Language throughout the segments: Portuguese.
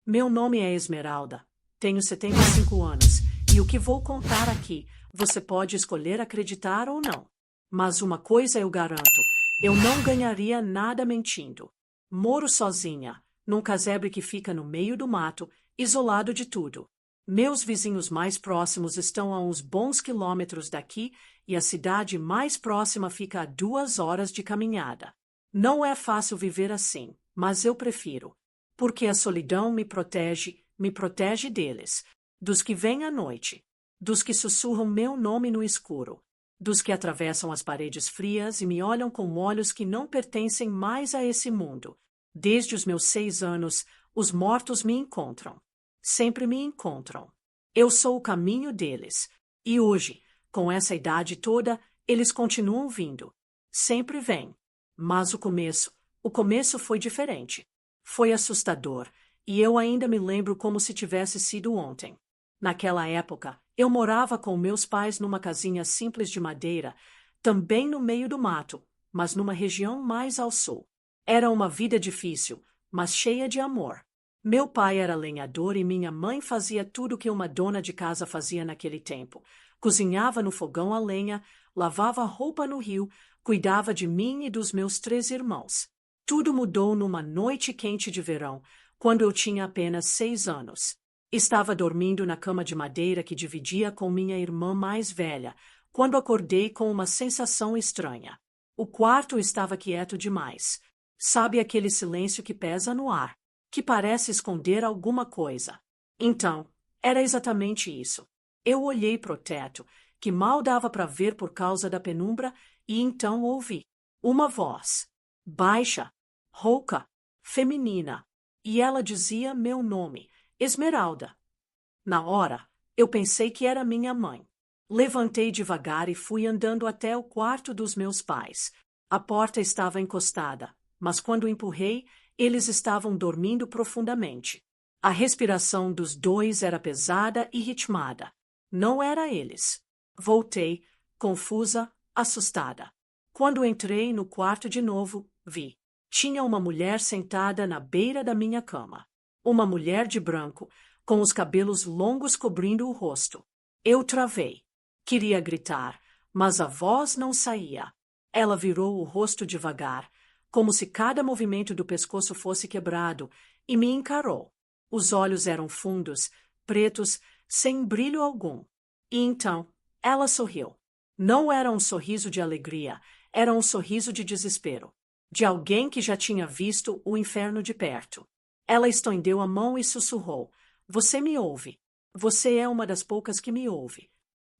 Meu nome é Esmeralda, tenho 75 anos, e o que vou contar aqui, você pode escolher acreditar ou não. Mas uma coisa eu garanto, eu não ganharia nada mentindo. Moro sozinha, num casebre que fica no meio do mato, isolado de tudo. Meus vizinhos mais próximos estão a uns bons quilômetros daqui e a cidade mais próxima fica a 2 horas de caminhada. Não é fácil viver assim, mas eu prefiro. Porque a solidão me protege deles, dos que vêm à noite, dos que sussurram meu nome no escuro, dos que atravessam as paredes frias e me olham com olhos que não pertencem mais a esse mundo. Desde os meus 6 anos, os mortos me encontram. Sempre me encontram. Eu sou o caminho deles. E hoje, com essa idade toda, eles continuam vindo. Sempre vêm. Mas o começo foi diferente. Foi assustador, e eu ainda me lembro como se tivesse sido ontem. Naquela época, eu morava com meus pais numa casinha simples de madeira, também no meio do mato, mas numa região mais ao sul. Era uma vida difícil, mas cheia de amor. Meu pai era lenhador e minha mãe fazia tudo o que uma dona de casa fazia naquele tempo. Cozinhava no fogão a lenha, lavava roupa no rio, cuidava de mim e dos meus 3 irmãos. Tudo mudou numa noite quente de verão, quando eu tinha apenas 6 anos. Estava dormindo na cama de madeira que dividia com minha irmã mais velha, quando acordei com uma sensação estranha. O quarto estava quieto demais. Sabe aquele silêncio que pesa no ar, que parece esconder alguma coisa? Então, era exatamente isso. Eu olhei para o teto, que mal dava para ver por causa da penumbra, e então ouvi uma voz, baixa, rouca, feminina, e ela dizia meu nome, Esmeralda. Na hora, eu pensei que era minha mãe. Levantei devagar e fui andando até o quarto dos meus pais. A porta estava encostada, mas quando empurrei, eles estavam dormindo profundamente. A respiração dos dois era pesada e ritmada. Não era eles. Voltei, confusa, assustada. Quando entrei no quarto de novo, vi. Tinha uma mulher sentada na beira da minha cama. Uma mulher de branco, com os cabelos longos cobrindo o rosto. Eu travei. Queria gritar, mas a voz não saía. Ela virou o rosto devagar, como se cada movimento do pescoço fosse quebrado, e me encarou. Os olhos eram fundos, pretos, sem brilho algum. E então, ela sorriu. Não era um sorriso de alegria, era um sorriso de desespero. De alguém que já tinha visto o inferno de perto. Ela estendeu a mão e sussurrou: "Você me ouve. Você é uma das poucas que me ouve."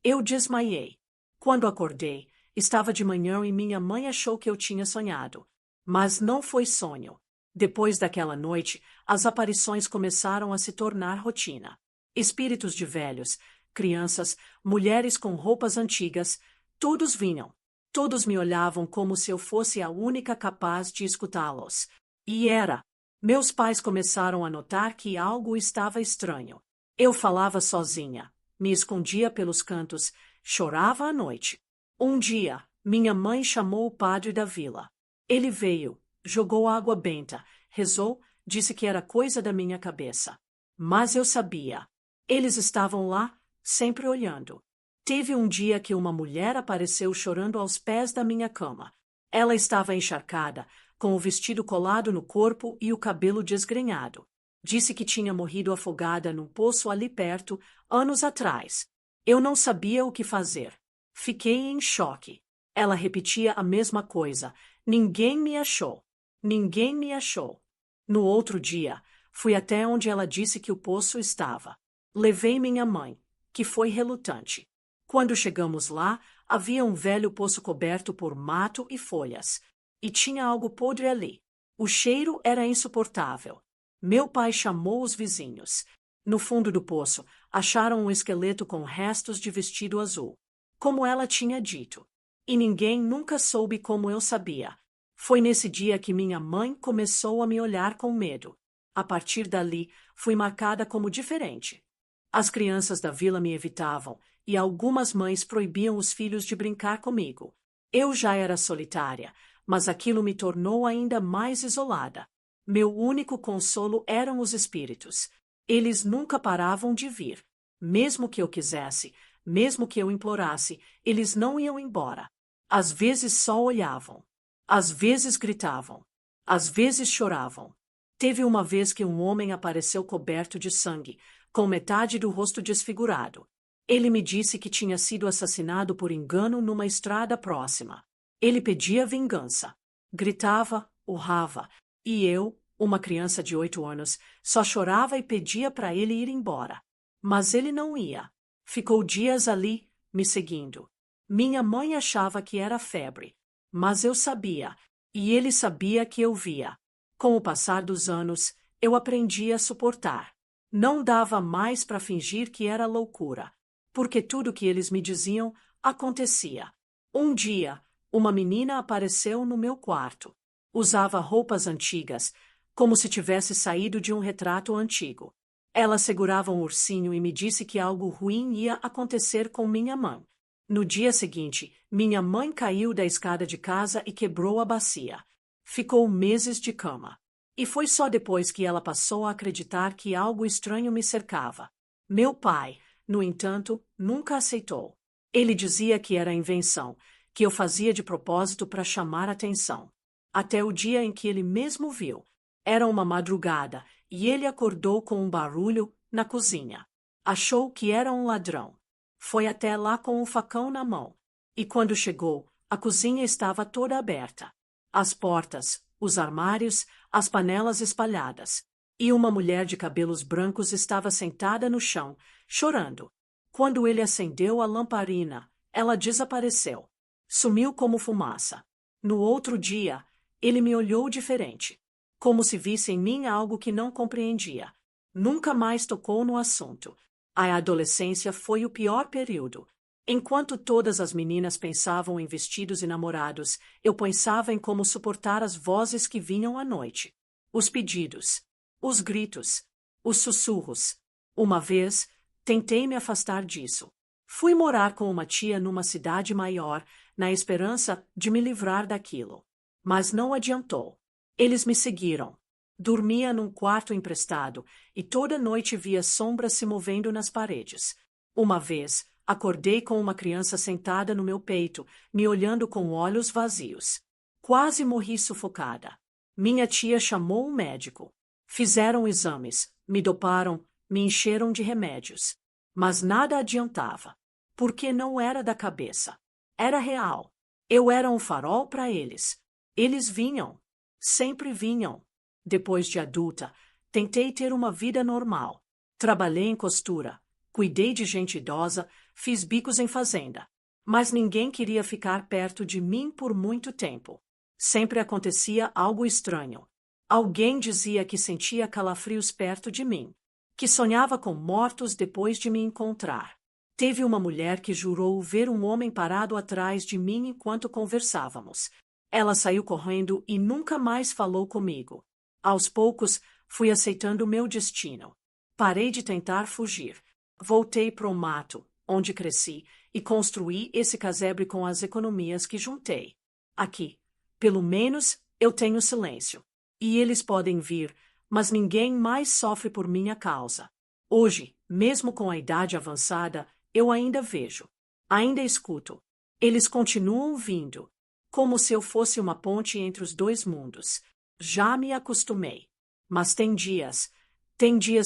Eu desmaiei. Quando acordei, estava de manhã e minha mãe achou que eu tinha sonhado. Mas não foi sonho. Depois daquela noite, as aparições começaram a se tornar rotina. Espíritos de velhos, crianças, mulheres com roupas antigas, todos vinham. Todos me olhavam como se eu fosse a única capaz de escutá-los. E era. Meus pais começaram a notar que algo estava estranho. Eu falava sozinha, me escondia pelos cantos, chorava à noite. Um dia, minha mãe chamou o padre da vila. Ele veio, jogou água benta, rezou, disse que era coisa da minha cabeça. Mas eu sabia. Eles estavam lá, sempre olhando. Teve um dia que uma mulher apareceu chorando aos pés da minha cama. Ela estava encharcada, com o vestido colado no corpo e o cabelo desgrenhado. Disse que tinha morrido afogada num poço ali perto, anos atrás. Eu não sabia o que fazer. Fiquei em choque. Ela repetia a mesma coisa. Ninguém me achou. Ninguém me achou. No outro dia, fui até onde ela disse que o poço estava. Levei minha mãe, que foi relutante. Quando chegamos lá, havia um velho poço coberto por mato e folhas. E tinha algo podre ali. O cheiro era insuportável. Meu pai chamou os vizinhos. No fundo do poço, acharam um esqueleto com restos de vestido azul, como ela tinha dito. E ninguém nunca soube como eu sabia. Foi nesse dia que minha mãe começou a me olhar com medo. A partir dali, fui marcada como diferente. As crianças da vila me evitavam, e algumas mães proibiam os filhos de brincar comigo. Eu já era solitária, mas aquilo me tornou ainda mais isolada. Meu único consolo eram os espíritos. Eles nunca paravam de vir. Mesmo que eu quisesse, mesmo que eu implorasse, eles não iam embora. Às vezes só olhavam. Às vezes gritavam. Às vezes choravam. Teve uma vez que um homem apareceu coberto de sangue, com metade do rosto desfigurado. Ele me disse que tinha sido assassinado por engano numa estrada próxima. Ele pedia vingança. Gritava, urrava, e eu, uma criança de 8 anos, só chorava e pedia para ele ir embora. Mas ele não ia. Ficou dias ali, me seguindo. Minha mãe achava que era febre, mas eu sabia, e ele sabia que eu via. Com o passar dos anos, eu aprendi a suportar. Não dava mais para fingir que era loucura, porque tudo que eles me diziam acontecia. Um dia, uma menina apareceu no meu quarto. Usava roupas antigas, como se tivesse saído de um retrato antigo. Ela segurava um ursinho e me disse que algo ruim ia acontecer com minha mãe. No dia seguinte, minha mãe caiu da escada de casa e quebrou a bacia. Ficou meses de cama. E foi só depois que ela passou a acreditar que algo estranho me cercava. Meu pai, no entanto, nunca aceitou. Ele dizia que era invenção, que eu fazia de propósito para chamar atenção. Até o dia em que ele mesmo viu. Era uma madrugada e ele acordou com um barulho na cozinha. Achou que era um ladrão. Foi até lá com o facão na mão. E quando chegou, a cozinha estava toda aberta. As portas, os armários, as panelas espalhadas. E uma mulher de cabelos brancos estava sentada no chão, chorando. Quando ele acendeu a lamparina, ela desapareceu. Sumiu como fumaça. No outro dia, ele me olhou diferente, como se visse em mim algo que não compreendia. Nunca mais tocou no assunto. A adolescência foi o pior período. Enquanto todas as meninas pensavam em vestidos e namorados, eu pensava em como suportar as vozes que vinham à noite. Os pedidos, os gritos, os sussurros. Uma vez, tentei me afastar disso. Fui morar com uma tia numa cidade maior, na esperança de me livrar daquilo. Mas não adiantou. Eles me seguiram. Dormia num quarto emprestado e toda noite via sombras se movendo nas paredes. Uma vez, acordei com uma criança sentada no meu peito, me olhando com olhos vazios. Quase morri sufocada. Minha tia chamou um médico. Fizeram exames, me doparam, me encheram de remédios. Mas nada adiantava. Porque não era da cabeça. Era real. Eu era um farol para eles. Eles vinham. Sempre vinham. Depois de adulta, tentei ter uma vida normal. Trabalhei em costura, cuidei de gente idosa, fiz bicos em fazenda. Mas ninguém queria ficar perto de mim por muito tempo. Sempre acontecia algo estranho. Alguém dizia que sentia calafrios perto de mim, que sonhava com mortos depois de me encontrar. Teve uma mulher que jurou ver um homem parado atrás de mim enquanto conversávamos. Ela saiu correndo e nunca mais falou comigo. Aos poucos, fui aceitando o meu destino. Parei de tentar fugir. Voltei para o mato, onde cresci, e construí esse casebre com as economias que juntei. Aqui, pelo menos, eu tenho silêncio. E eles podem vir, mas ninguém mais sofre por minha causa. Hoje, mesmo com a idade avançada, eu ainda vejo. Ainda escuto. Eles continuam vindo. Como se eu fosse uma ponte entre os dois mundos. Já me acostumei. Mas tem dias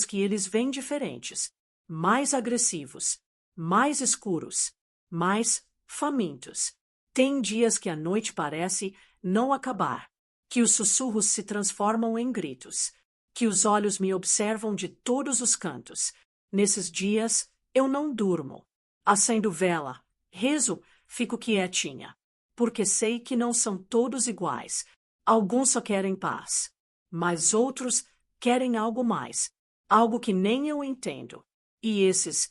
que eles vêm diferentes, mais agressivos, mais escuros, mais famintos. Tem dias que a noite parece não acabar, que os sussurros se transformam em gritos, que os olhos me observam de todos os cantos. Nesses dias, eu não durmo. Acendo vela, rezo, fico quietinha. Porque sei que não são todos iguais. Alguns só querem paz. Mas outros querem algo mais. Algo que nem eu entendo. E esses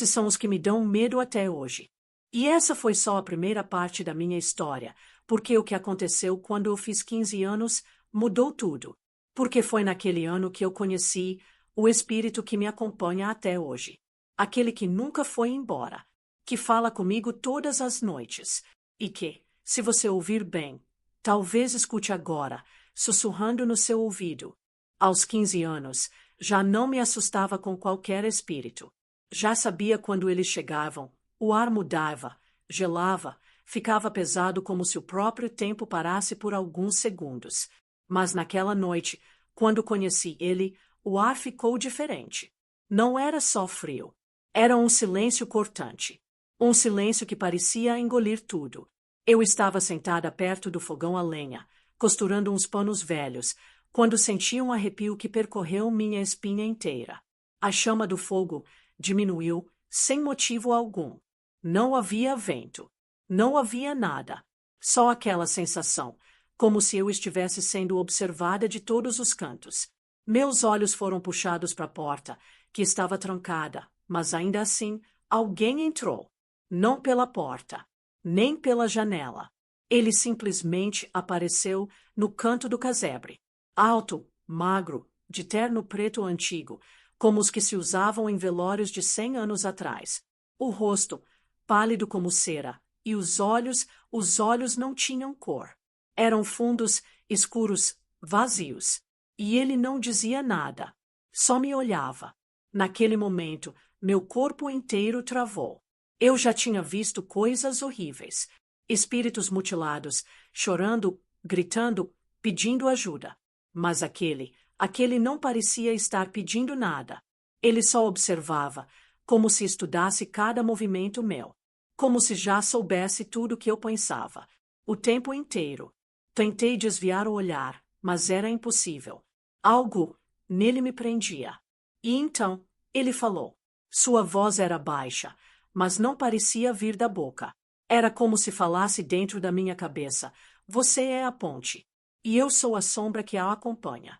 são os que me dão medo até hoje. E essa foi só a primeira parte da minha história. Porque o que aconteceu quando eu fiz 15 anos mudou tudo. Porque foi naquele ano que eu conheci o espírito que me acompanha até hoje. Aquele que nunca foi embora. Que fala comigo todas as noites. E que, se você ouvir bem, talvez escute agora, sussurrando no seu ouvido. Aos 15 anos, já não me assustava com qualquer espírito. Já sabia quando eles chegavam, o ar mudava, gelava, ficava pesado como se o próprio tempo parasse por alguns segundos. Mas naquela noite, quando conheci ele, o ar ficou diferente. Não era só frio. Era um silêncio cortante. Um silêncio que parecia engolir tudo. Eu estava sentada perto do fogão a lenha, costurando uns panos velhos, quando senti um arrepio que percorreu minha espinha inteira. A chama do fogo diminuiu, sem motivo algum. Não havia vento. Não havia nada. Só aquela sensação, como se eu estivesse sendo observada de todos os cantos. Meus olhos foram puxados para a porta, que estava trancada, mas ainda assim, alguém entrou. Não pela porta, nem pela janela. Ele simplesmente apareceu no canto do casebre. Alto, magro, de terno preto antigo, como os que se usavam em velórios de 100 anos atrás. O rosto, pálido como cera, e os olhos não tinham cor. Eram fundos, escuros, vazios. E ele não dizia nada. Só me olhava. Naquele momento, meu corpo inteiro travou. Eu já tinha visto coisas horríveis. Espíritos mutilados, chorando, gritando, pedindo ajuda. Mas aquele não parecia estar pedindo nada. Ele só observava, como se estudasse cada movimento meu. Como se já soubesse tudo o que eu pensava. O tempo inteiro. Tentei desviar o olhar, mas era impossível. Algo nele me prendia. E então, ele falou. Sua voz era baixa, mas não parecia vir da boca. Era como se falasse dentro da minha cabeça. Você é a ponte. E eu sou a sombra que a acompanha.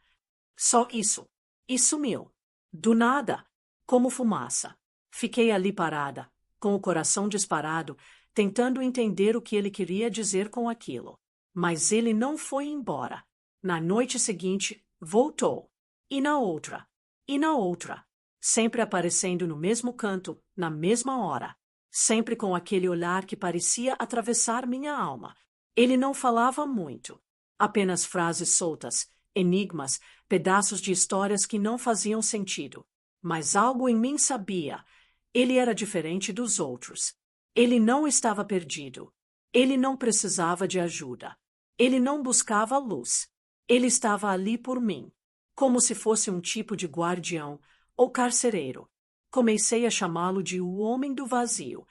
Só isso. E sumiu. Do nada. Como fumaça. Fiquei ali parada, com o coração disparado, tentando entender o que ele queria dizer com aquilo. Mas ele não foi embora. Na noite seguinte, voltou. E na outra. E na outra. Sempre aparecendo no mesmo canto, na mesma hora. Sempre com aquele olhar que parecia atravessar minha alma. Ele não falava muito. Apenas frases soltas, enigmas, pedaços de histórias que não faziam sentido. Mas algo em mim sabia. Ele era diferente dos outros. Ele não estava perdido. Ele não precisava de ajuda. Ele não buscava luz. Ele estava ali por mim, como se fosse um tipo de guardião ou carcereiro. Comecei a chamá-lo de o homem do vazio,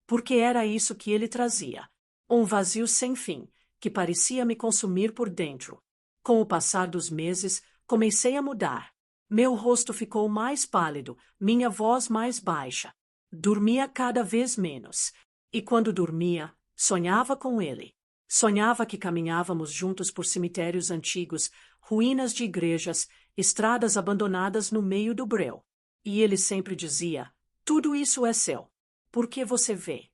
porque era isso que ele trazia. Um vazio sem fim, que parecia me consumir por dentro. Com o passar dos meses, comecei a mudar. Meu rosto ficou mais pálido, minha voz mais baixa. Dormia cada vez menos. E quando dormia, sonhava com ele. Sonhava que caminhávamos juntos por cemitérios antigos, ruínas de igrejas, estradas abandonadas no meio do breu. E ele sempre dizia, tudo isso é seu. Por que você vê?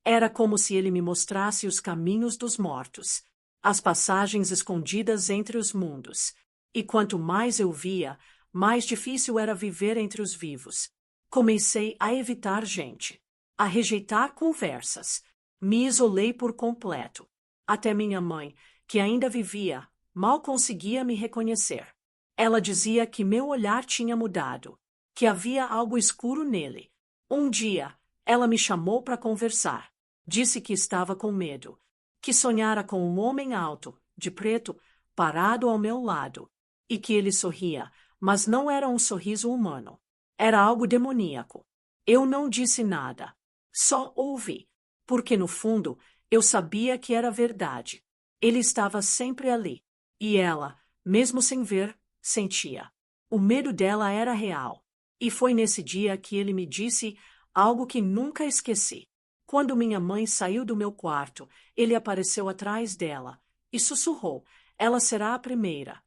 Era como se ele me mostrasse os caminhos dos mortos, as passagens escondidas entre os mundos. E quanto mais eu via, mais difícil era viver entre os vivos. Comecei a evitar gente, a rejeitar conversas. Me isolei por completo. Até minha mãe, que ainda vivia, mal conseguia me reconhecer. Ela dizia que meu olhar tinha mudado, que havia algo escuro nele. Um dia, ela me chamou para conversar. Disse que estava com medo, que sonhara com um homem alto, de preto, parado ao meu lado, e que ele sorria, mas não era um sorriso humano. Era algo demoníaco. Eu não disse nada. Só ouvi, porque no fundo eu sabia que era verdade. Ele estava sempre ali. E ela, mesmo sem ver, sentia. O medo dela era real. E foi nesse dia que ele me disse algo que nunca esqueci. Quando minha mãe saiu do meu quarto, ele apareceu atrás dela e sussurrou, ela será a primeira.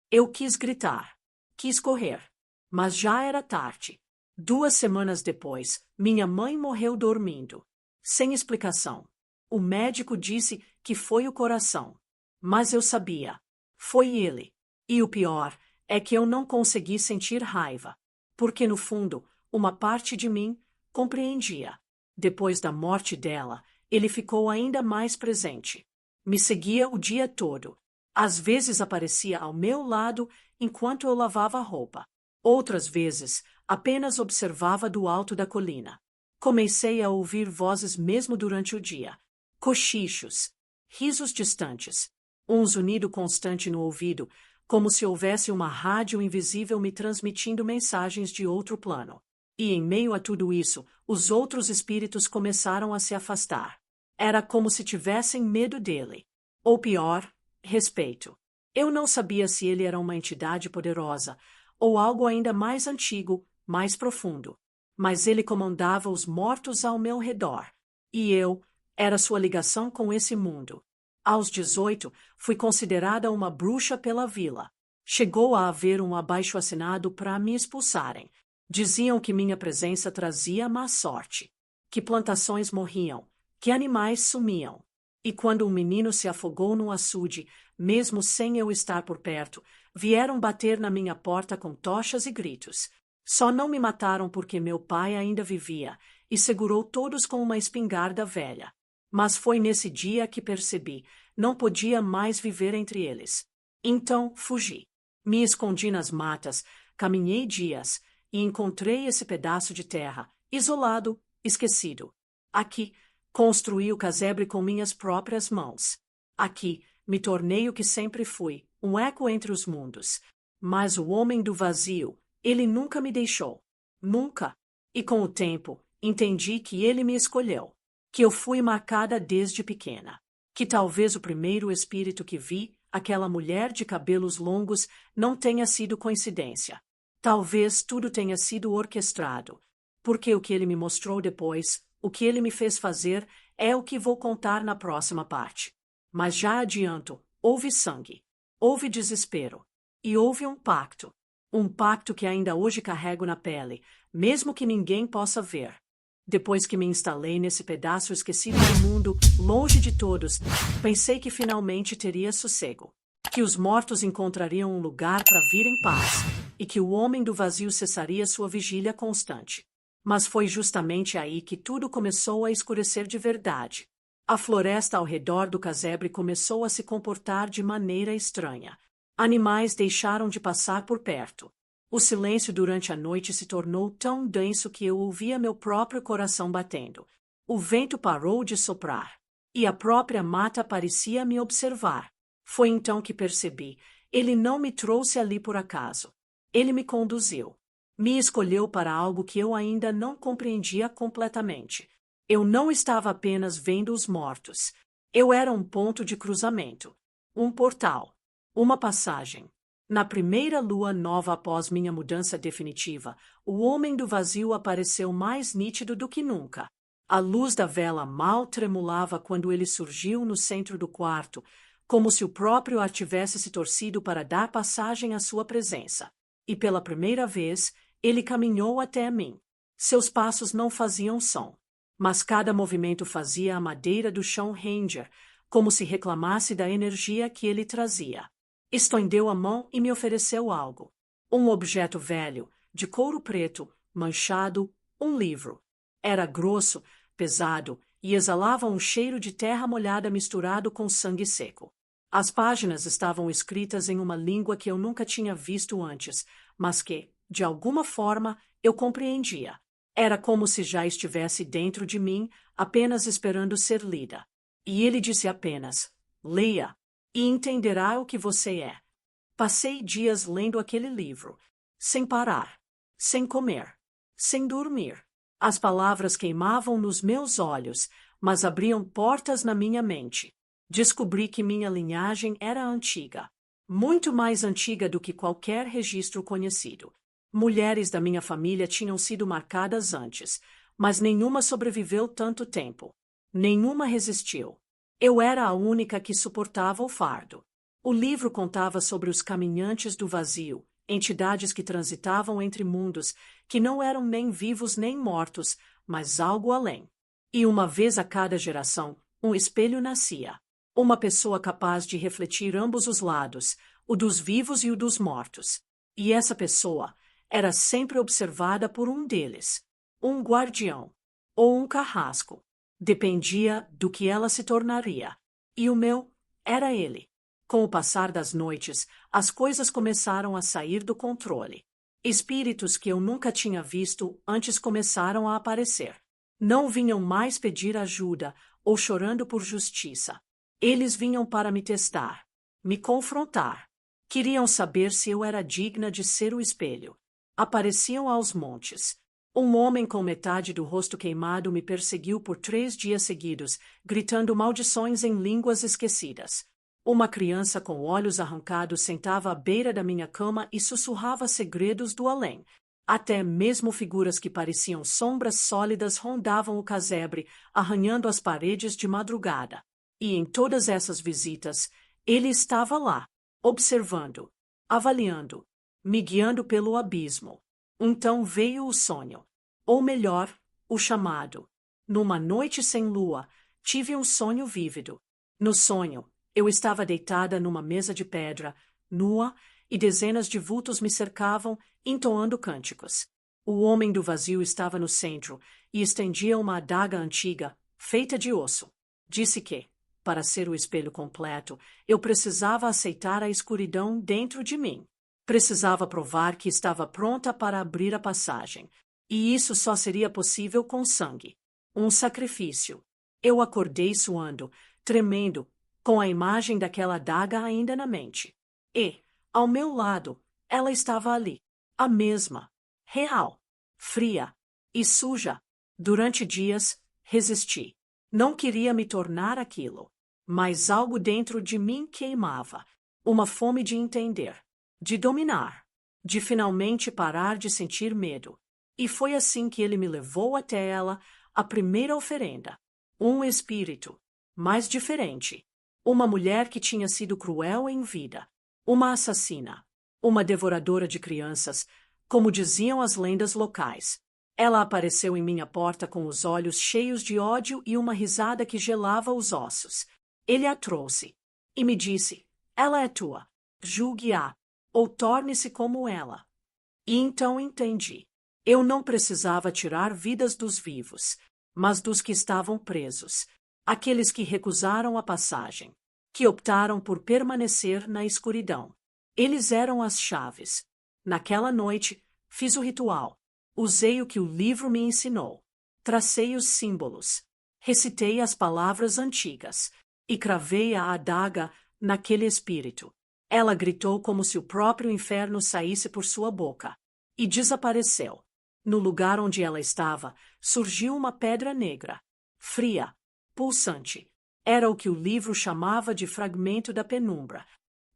Eu quis gritar. Quis correr. Mas já era tarde. 2 semanas depois, minha mãe morreu dormindo. Sem explicação. O médico disse que foi o coração. Mas eu sabia. Foi ele. E o pior é que eu não consegui sentir raiva. Porque, no fundo, uma parte de mim compreendia. Depois da morte dela, ele ficou ainda mais presente. Me seguia o dia todo. Às vezes aparecia ao meu lado enquanto eu lavava a roupa. Outras vezes, apenas observava do alto da colina. Comecei a ouvir vozes mesmo durante o dia. Cochichos, risos distantes, um zunido constante no ouvido, como se houvesse uma rádio invisível me transmitindo mensagens de outro plano. E em meio a tudo isso, os outros espíritos começaram a se afastar. Era como se tivessem medo dele. Ou pior, respeito. Eu não sabia se ele era uma entidade poderosa, ou algo ainda mais antigo, mais profundo. Mas ele comandava os mortos ao meu redor. E eu era sua ligação com esse mundo. Aos 18, fui considerada uma bruxa pela vila. Chegou a haver um abaixo-assinado para me expulsarem. Diziam que minha presença trazia má sorte, que plantações morriam, que animais sumiam. E quando um menino se afogou num açude, mesmo sem eu estar por perto, vieram bater na minha porta com tochas e gritos. Só não me mataram porque meu pai ainda vivia e segurou todos com uma espingarda velha. Mas foi nesse dia que percebi, não podia mais viver entre eles. Então fugi. Me escondi nas matas, caminhei dias e encontrei esse pedaço de terra, isolado, esquecido. Aqui, construí o casebre com minhas próprias mãos. Aqui, me tornei o que sempre fui, um eco entre os mundos. Mas o homem do vazio, ele nunca me deixou. Nunca. E com o tempo, entendi que ele me escolheu. Que eu fui marcada desde pequena. Que talvez o primeiro espírito que vi, aquela mulher de cabelos longos, não tenha sido coincidência. Talvez tudo tenha sido orquestrado. Porque o que ele me mostrou depois, o que ele me fez fazer, é o que vou contar na próxima parte. Mas já adianto, houve sangue, houve desespero, e houve um pacto. Um pacto que ainda hoje carrego na pele, mesmo que ninguém possa ver. Depois que me instalei nesse pedaço esquecido do mundo, longe de todos, pensei que finalmente teria sossego. Que os mortos encontrariam um lugar para vir em paz, e que o homem do vazio cessaria sua vigília constante. Mas foi justamente aí que tudo começou a escurecer de verdade. A floresta ao redor do casebre começou a se comportar de maneira estranha. Animais deixaram de passar por perto. O silêncio durante a noite se tornou tão denso que eu ouvia meu próprio coração batendo. O vento parou de soprar. E a própria mata parecia me observar. Foi então que percebi. Ele não me trouxe ali por acaso. Ele me conduziu. Me escolheu para algo que eu ainda não compreendia completamente. Eu não estava apenas vendo os mortos. Eu era um ponto de cruzamento. Um portal. Uma passagem. Na primeira lua nova após minha mudança definitiva, o homem do vazio apareceu mais nítido do que nunca. A luz da vela mal tremulava quando ele surgiu no centro do quarto, como se o próprio ar tivesse se torcido para dar passagem à sua presença. E pela primeira vez, ele caminhou até mim. Seus passos não faziam som, mas cada movimento fazia a madeira do chão ranger, como se reclamasse da energia que ele trazia. Estendeu a mão e me ofereceu algo. Um objeto velho, de couro preto, manchado, um livro. Era grosso, pesado e exalava um cheiro de terra molhada misturado com sangue seco. As páginas estavam escritas em uma língua que eu nunca tinha visto antes, mas que, de alguma forma, eu compreendia. Era como se já estivesse dentro de mim, apenas esperando ser lida. E ele disse apenas, leia, e entenderá o que você é. Passei dias lendo aquele livro, sem parar, sem comer, sem dormir. As palavras queimavam nos meus olhos, mas abriam portas na minha mente. Descobri que minha linhagem era antiga, muito mais antiga do que qualquer registro conhecido. Mulheres da minha família tinham sido marcadas antes, mas nenhuma sobreviveu tanto tempo. Nenhuma resistiu. Eu era a única que suportava o fardo. O livro contava sobre os caminhantes do vazio, entidades que transitavam entre mundos, que não eram nem vivos nem mortos, mas algo além. E uma vez a cada geração, um espelho nascia. Uma pessoa capaz de refletir ambos os lados, o dos vivos e o dos mortos. E essa pessoa era sempre observada por um deles, um guardião, ou um carrasco. Dependia do que ela se tornaria. E o meu era ele. Com o passar das noites, as coisas começaram a sair do controle. Espíritos que eu nunca tinha visto antes começaram a aparecer. Não vinham mais pedir ajuda ou chorando por justiça. Eles vinham para me testar, me confrontar. Queriam saber se eu era digna de ser o espelho. Apareciam aos montes. Um homem com metade do rosto queimado me perseguiu por 3 dias seguidos, gritando maldições em línguas esquecidas. Uma criança com olhos arrancados sentava à beira da minha cama e sussurrava segredos do além. Até mesmo figuras que pareciam sombras sólidas rondavam o casebre, arranhando as paredes de madrugada. E em todas essas visitas, ele estava lá, observando, avaliando, me guiando pelo abismo. Então veio o sonho. Ou melhor, o chamado. Numa noite sem lua, tive um sonho vívido. No sonho, eu estava deitada numa mesa de pedra, nua, e dezenas de vultos me cercavam, entoando cânticos. O homem do vazio estava no centro e estendia uma adaga antiga, feita de osso. Disse que, para ser o espelho completo, eu precisava aceitar a escuridão dentro de mim. Precisava provar que estava pronta para abrir a passagem. E isso só seria possível com sangue. Um sacrifício. Eu acordei suando, tremendo, com a imagem daquela adaga ainda na mente. E, ao meu lado, ela estava ali, a mesma, real, fria e suja. Durante dias, resisti. Não queria me tornar aquilo, mas algo dentro de mim queimava, uma fome de entender, de dominar, de finalmente parar de sentir medo. E foi assim que ele me levou até ela, a primeira oferenda. Um espírito, mas diferente. Uma mulher que tinha sido cruel em vida. Uma assassina. Uma devoradora de crianças, como diziam as lendas locais. Ela apareceu em minha porta com os olhos cheios de ódio e uma risada que gelava os ossos. Ele a trouxe e me disse: ela é tua. Julgue-a, ou torne-se como ela. E então entendi. Eu não precisava tirar vidas dos vivos, mas dos que estavam presos, aqueles que recusaram a passagem, que optaram por permanecer na escuridão. Eles eram as chaves. Naquela noite, fiz o ritual. Usei o que o livro me ensinou. Tracei os símbolos. Recitei as palavras antigas. E cravei a adaga naquele espírito. Ela gritou como se o próprio inferno saísse por sua boca. E desapareceu. No lugar onde ela estava, surgiu uma pedra negra. Fria. Pulsante. Era o que o livro chamava de fragmento da penumbra.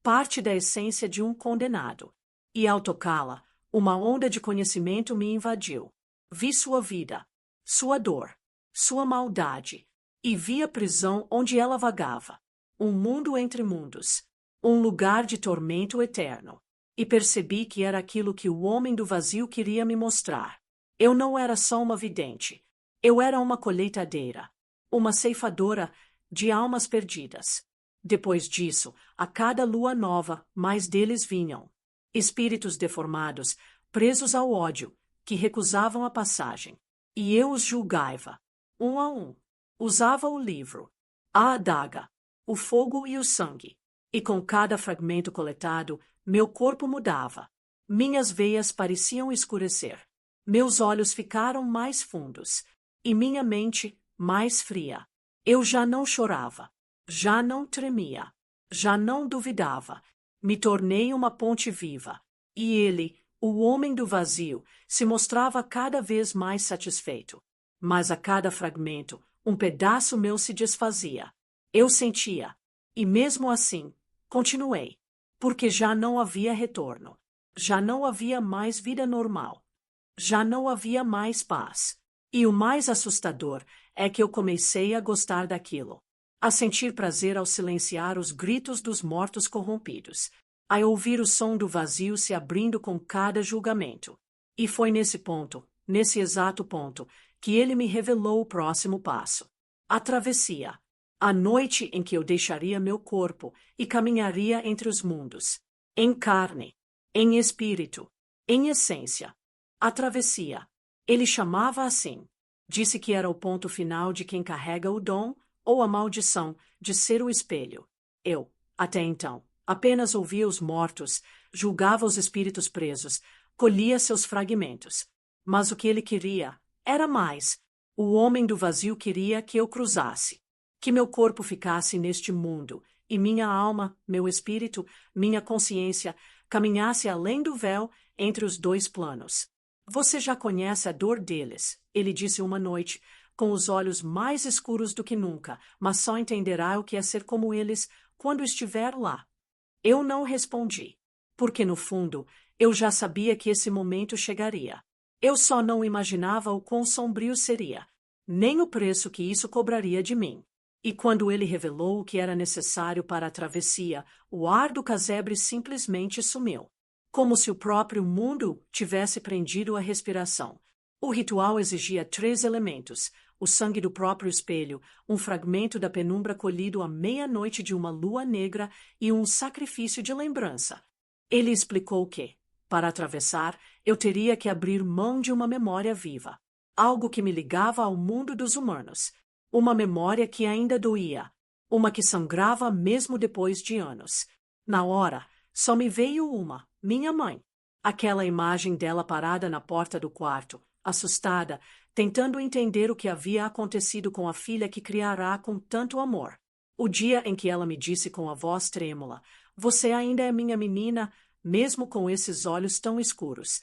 Parte da essência de um condenado. E ao tocá-la, uma onda de conhecimento me invadiu. Vi sua vida, sua dor, sua maldade, e vi a prisão onde ela vagava. Um mundo entre mundos. Um lugar de tormento eterno. E percebi que era aquilo que o homem do vazio queria me mostrar. Eu não era só uma vidente. Eu era uma colheitadeira. Uma ceifadora de almas perdidas. Depois disso, a cada lua nova, mais deles vinham. Espíritos deformados, presos ao ódio, que recusavam a passagem. E eu os julgava, um a um. Usava o livro, a adaga, o fogo e o sangue. E com cada fragmento coletado, meu corpo mudava. Minhas veias pareciam escurecer. Meus olhos ficaram mais fundos. E minha mente mais fria. Eu já não chorava. Já não tremia. Já não duvidava. Me tornei uma ponte viva. E ele, o homem do vazio, se mostrava cada vez mais satisfeito. Mas a cada fragmento, um pedaço meu se desfazia. Eu sentia. E mesmo assim, continuei. Porque já não havia retorno. Já não havia mais vida normal. Já não havia mais paz. E o mais assustador é que eu comecei a gostar daquilo. A sentir prazer ao silenciar os gritos dos mortos corrompidos. A ouvir o som do vazio se abrindo com cada julgamento. E foi nesse ponto, nesse exato ponto, que ele me revelou o próximo passo. A travessia. A noite em que eu deixaria meu corpo e caminharia entre os mundos. Em carne, em espírito, em essência. A travessia. Ele chamava assim. Disse que era o ponto final de quem carrega o dom ou a maldição de ser o espelho. Eu, até então, Apenas ouvia os mortos, julgava os espíritos presos, colhia seus fragmentos. Mas o que ele queria era mais. O homem do vazio queria que eu cruzasse, que meu corpo ficasse neste mundo, e minha alma, meu espírito, minha consciência, caminhasse além do véu entre os dois planos. Você já conhece a dor deles, ele disse uma noite, com os olhos mais escuros do que nunca, mas só entenderá o que é ser como eles quando estiver lá. Eu não respondi, porque no fundo eu já sabia que esse momento chegaria. Eu só não imaginava o quão sombrio seria, nem o preço que isso cobraria de mim. E quando ele revelou o que era necessário para a travessia, o ar do casebre simplesmente sumiu. Como se o próprio mundo tivesse prendido a respiração. O ritual exigia 3 elementos: o sangue do próprio espelho, um fragmento da penumbra colhido à meia-noite de uma lua negra e um sacrifício de lembrança. Ele explicou que, para atravessar, eu teria que abrir mão de uma memória viva, algo que me ligava ao mundo dos humanos, uma memória que ainda doía, uma que sangrava mesmo depois de anos. Na hora, só me veio uma, minha mãe. Aquela imagem dela parada na porta do quarto, assustada, tentando entender o que havia acontecido com a filha que criará com tanto amor. O dia em que ela me disse com a voz trêmula: "Você ainda é minha menina, mesmo com esses olhos tão escuros."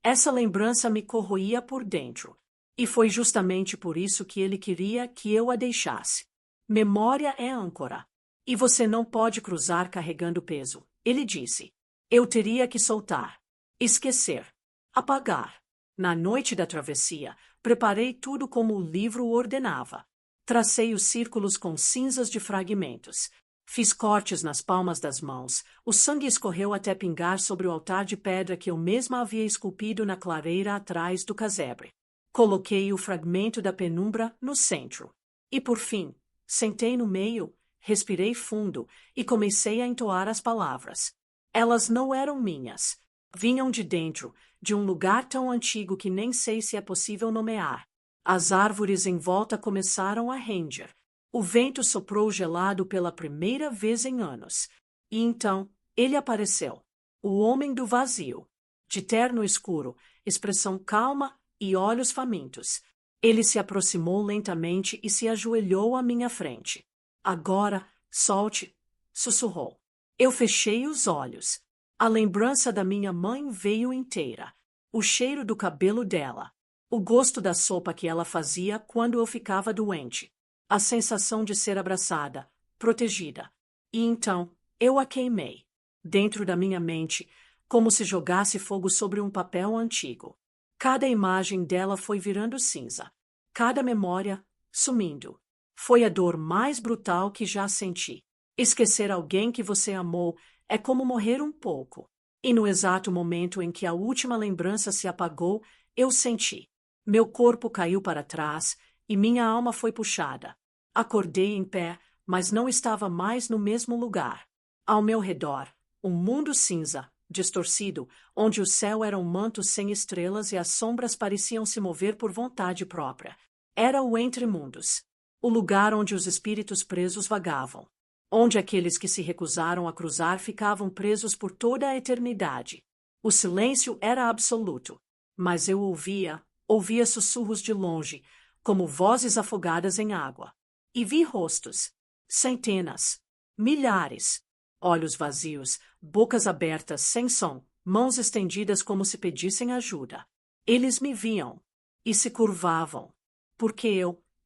Essa lembrança me corroía por dentro. E foi justamente por isso que ele queria que eu a deixasse. Memória é âncora. E você não pode cruzar carregando peso, ele disse. Eu teria que soltar, esquecer, apagar. Na noite da travessia, preparei tudo como o livro ordenava. Tracei os círculos com cinzas de fragmentos. Fiz cortes nas palmas das mãos. O sangue escorreu até pingar sobre o altar de pedra que eu mesma havia esculpido na clareira atrás do casebre. Coloquei o fragmento da penumbra no centro. E por fim, sentei no meio, respirei fundo e comecei a entoar as palavras. Elas não eram minhas. Vinham de dentro, de um lugar tão antigo que nem sei se é possível nomear. As árvores em volta começaram a ranger. O vento soprou gelado pela primeira vez em anos. E então, ele apareceu. O homem do vazio. De terno escuro, expressão calma e olhos famintos. Ele se aproximou lentamente e se ajoelhou à minha frente. Agora, solte, sussurrou. Eu fechei os olhos. A lembrança da minha mãe veio inteira. O cheiro do cabelo dela. O gosto da sopa que ela fazia quando eu ficava doente. A sensação de ser abraçada, protegida. E então, eu a queimei. Dentro da minha mente, como se jogasse fogo sobre um papel antigo. Cada imagem dela foi virando cinza. Cada memória, sumindo. Foi a dor mais brutal que já senti. Esquecer alguém que você amou é como morrer um pouco. E no exato momento em que a última lembrança se apagou, eu senti. Meu corpo caiu para trás e minha alma foi puxada. Acordei em pé, mas não estava mais no mesmo lugar. Ao meu redor, um mundo cinza, distorcido, onde o céu era um manto sem estrelas e as sombras pareciam se mover por vontade própria. Era o entremundos. O lugar onde os espíritos presos vagavam. Onde aqueles que se recusaram a cruzar ficavam presos por toda a eternidade. O silêncio era absoluto, mas eu ouvia sussurros de longe, como vozes afogadas em água. E vi rostos. Centenas. Milhares. Olhos vazios, bocas abertas sem som, mãos estendidas como se pedissem ajuda. Eles me viam. E se curvavam. Porque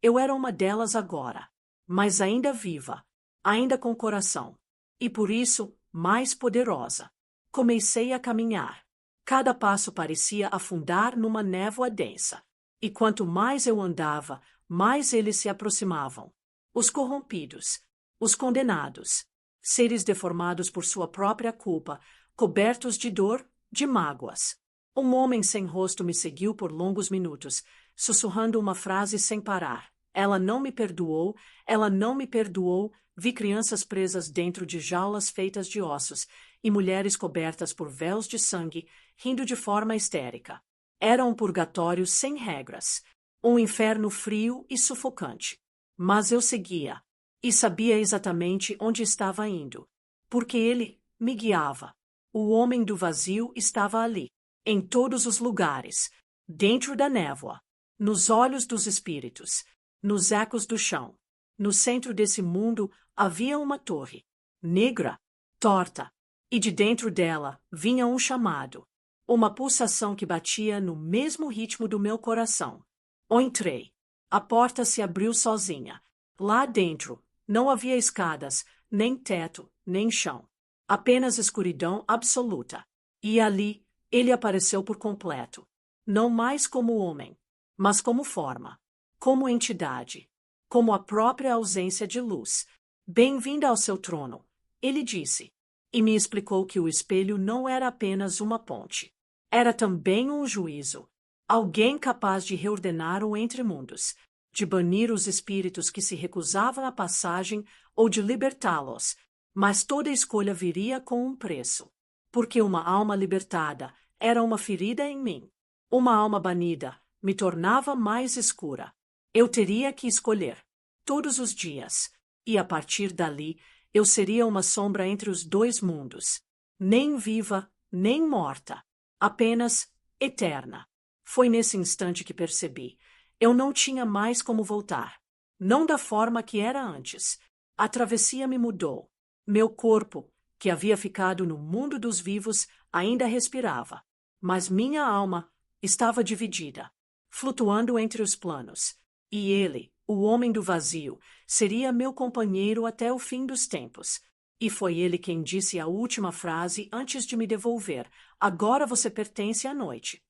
eu era uma delas agora. Mas ainda viva. Ainda com coração. E por isso, mais poderosa. Comecei a caminhar. Cada passo parecia afundar numa névoa densa. E quanto mais eu andava, mais eles se aproximavam. Os corrompidos. Os condenados. Seres deformados por sua própria culpa, cobertos de dor, de mágoas. Um homem sem rosto me seguiu por longos minutos, sussurrando uma frase sem parar. Ela não me perdoou, ela não me perdoou. Vi crianças presas dentro de jaulas feitas de ossos e mulheres cobertas por véus de sangue, rindo de forma histérica. Era um purgatório sem regras, um inferno frio e sufocante. Mas eu seguia. E sabia exatamente onde estava indo. Porque ele me guiava. O homem do vazio estava ali, em todos os lugares, dentro da névoa, nos olhos dos espíritos, nos ecos do chão. No centro desse mundo havia uma torre, negra, torta, e de dentro dela vinha um chamado, uma pulsação que batia no mesmo ritmo do meu coração. Entrei. A porta se abriu sozinha. Lá dentro não havia escadas, nem teto, nem chão. Apenas escuridão absoluta. E ali ele apareceu por completo. Não mais como homem, mas como forma, como entidade, como a própria ausência de luz. Bem-vinda ao seu trono, ele disse. E me explicou que o espelho não era apenas uma ponte. Era também um juízo. Alguém capaz de reordenar o entremundos, de banir os espíritos que se recusavam à passagem ou de libertá-los. Mas toda escolha viria com um preço. Porque uma alma libertada era uma ferida em mim. Uma alma banida me tornava mais escura. Eu teria que escolher, todos os dias. E a partir dali, eu seria uma sombra entre os dois mundos. Nem viva, nem morta. Apenas eterna. Foi nesse instante que percebi. Eu não tinha mais como voltar. Não da forma que era antes. A travessia me mudou. Meu corpo, que havia ficado no mundo dos vivos, ainda respirava. Mas minha alma estava dividida, flutuando entre os planos. E ele, o homem do vazio, seria meu companheiro até o fim dos tempos. E foi ele quem disse a última frase antes de me devolver. Agora você pertence à noite.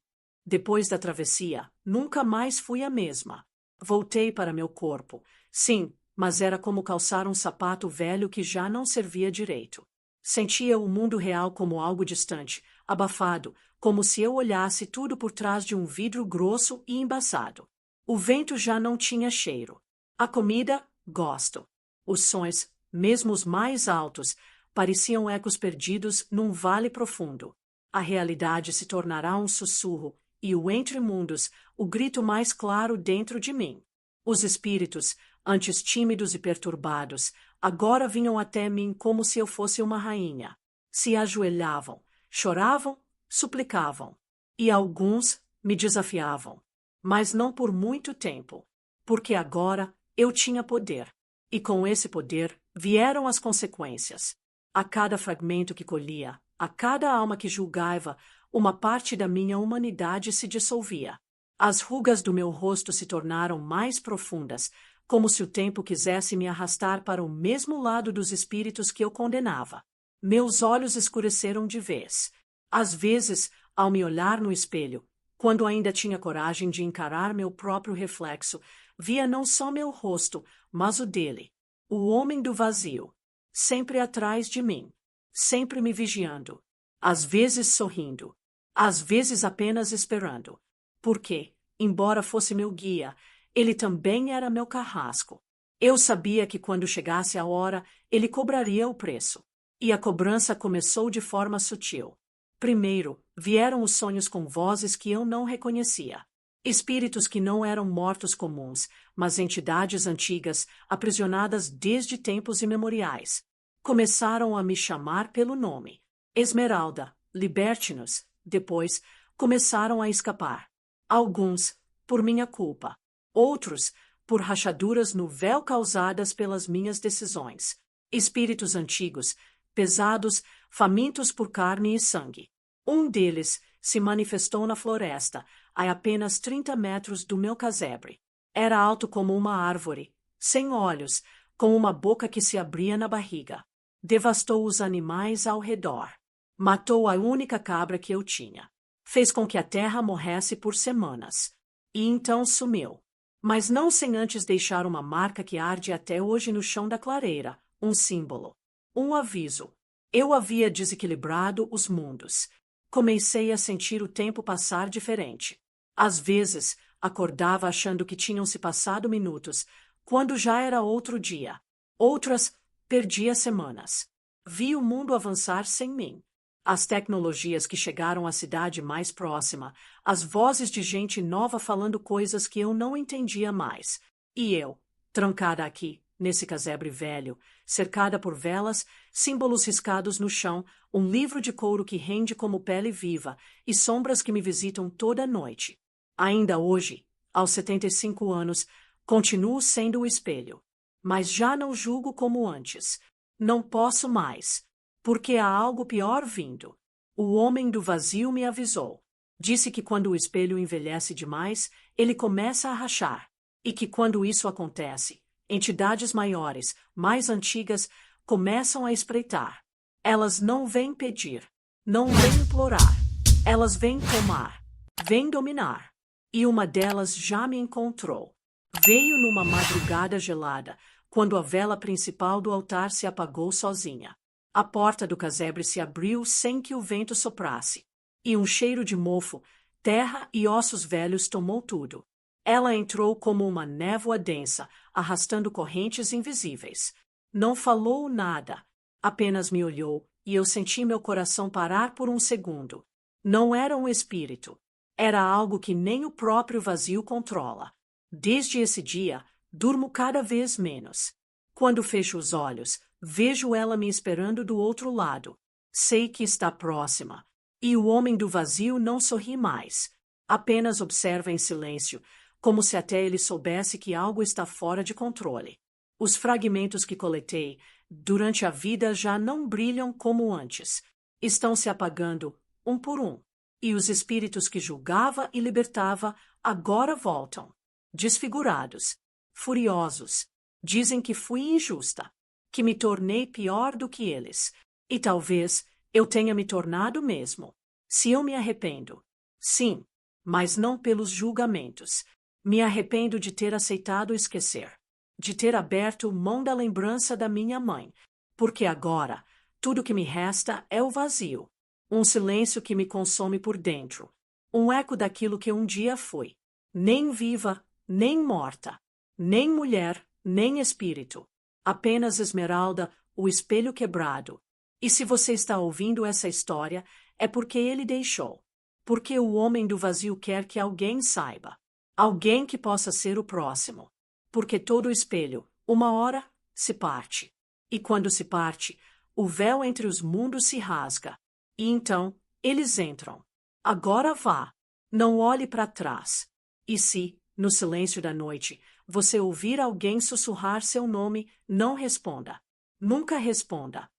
Depois da travessia, nunca mais fui a mesma. Voltei para meu corpo. Sim, mas era como calçar um sapato velho que já não servia direito. Sentia o mundo real como algo distante, abafado, como se eu olhasse tudo por trás de um vidro grosso e embaçado. O vento já não tinha cheiro. A comida, gosto. Os sons, mesmo os mais altos, pareciam ecos perdidos num vale profundo. A realidade se tornará um sussurro, e o entremundos, o grito mais claro dentro de mim. Os espíritos, antes tímidos e perturbados, agora vinham até mim como se eu fosse uma rainha. Se ajoelhavam, choravam, suplicavam. E alguns me desafiavam. Mas não por muito tempo, porque agora eu tinha poder. E com esse poder vieram as consequências. A cada fragmento que colhia, a cada alma que julgava, uma parte da minha humanidade se dissolvia. As rugas do meu rosto se tornaram mais profundas, como se o tempo quisesse me arrastar para o mesmo lado dos espíritos que eu condenava. Meus olhos escureceram de vez. Às vezes, ao me olhar no espelho, quando ainda tinha coragem de encarar meu próprio reflexo, via não só meu rosto, mas o dele, o homem do vazio, sempre atrás de mim, sempre me vigiando, às vezes sorrindo, às vezes apenas esperando, porque, embora fosse meu guia, ele também era meu carrasco. Eu sabia que quando chegasse a hora, ele cobraria o preço. E a cobrança começou de forma sutil. Primeiro, vieram os sonhos com vozes que eu não reconhecia. Espíritos que não eram mortos comuns, mas entidades antigas, aprisionadas desde tempos imemoriais. Começaram a me chamar pelo nome. Esmeralda, liberte-nos. Depois, começaram a escapar. Alguns, por minha culpa. Outros, por rachaduras no véu causadas pelas minhas decisões. Espíritos antigos, pesados, famintos por carne e sangue. Um deles se manifestou na floresta, a apenas 30 metros do meu casebre. Era alto como uma árvore, sem olhos, com uma boca que se abria na barriga. Devastou os animais ao redor. Matou a única cabra que eu tinha. Fez com que a terra morresse por semanas. E então sumiu. Mas não sem antes deixar uma marca que arde até hoje no chão da clareira, um símbolo, um aviso. Eu havia desequilibrado os mundos. Comecei a sentir o tempo passar diferente. Às vezes, acordava achando que tinham se passado minutos, quando já era outro dia. Outras, perdia semanas. Vi o mundo avançar sem mim. As tecnologias que chegaram à cidade mais próxima, as vozes de gente nova falando coisas que eu não entendia mais. E eu, trancada aqui, nesse casebre velho, cercada por velas, símbolos riscados no chão, um livro de couro que rende como pele viva e sombras que me visitam toda noite. Ainda hoje, aos 75 anos, continuo sendo o espelho. Mas já não julgo como antes. Não posso mais, porque há algo pior vindo. O homem do vazio me avisou. Disse que quando o espelho envelhece demais, ele começa a rachar, e que quando isso acontece, entidades maiores, mais antigas, começam a espreitar. Elas não vêm pedir, não vêm implorar. Elas vêm tomar, vêm dominar. E uma delas já me encontrou. Veio numa madrugada gelada, quando a vela principal do altar se apagou sozinha. A porta do casebre se abriu sem que o vento soprasse, e um cheiro de mofo, terra e ossos velhos tomou tudo. Ela entrou como uma névoa densa, arrastando correntes invisíveis. Não falou nada, apenas me olhou, e eu senti meu coração parar por um segundo. Não era um espírito. Era algo que nem o próprio vazio controla. Desde esse dia, durmo cada vez menos. Quando fecho os olhos, vejo ela me esperando do outro lado. Sei que está próxima. E o homem do vazio não sorri mais. Apenas observa em silêncio, como se até ele soubesse que algo está fora de controle. Os fragmentos que coletei durante a vida já não brilham como antes. Estão se apagando, um por um. E os espíritos que julgava e libertava agora voltam. Desfigurados, furiosos. Dizem que fui injusta, que me tornei pior do que eles. E talvez eu tenha me tornado mesmo. Se eu me arrependo. Sim, mas não pelos julgamentos. Me arrependo de ter aceitado esquecer. De ter aberto mão da lembrança da minha mãe. Porque agora, tudo que me resta é o vazio. Um silêncio que me consome por dentro. Um eco daquilo que um dia fui. Nem viva, nem morta. Nem mulher, nem espírito. Apenas Esmeralda, o espelho quebrado. E se você está ouvindo essa história, é porque ele deixou. Porque o homem do vazio quer que alguém saiba. Alguém que possa ser o próximo. Porque todo espelho, uma hora, se parte. E quando se parte, o véu entre os mundos se rasga. E então, eles entram. Agora vá. Não olhe para trás. E se, no silêncio da noite, você ouvir alguém sussurrar seu nome, não responda. Nunca responda.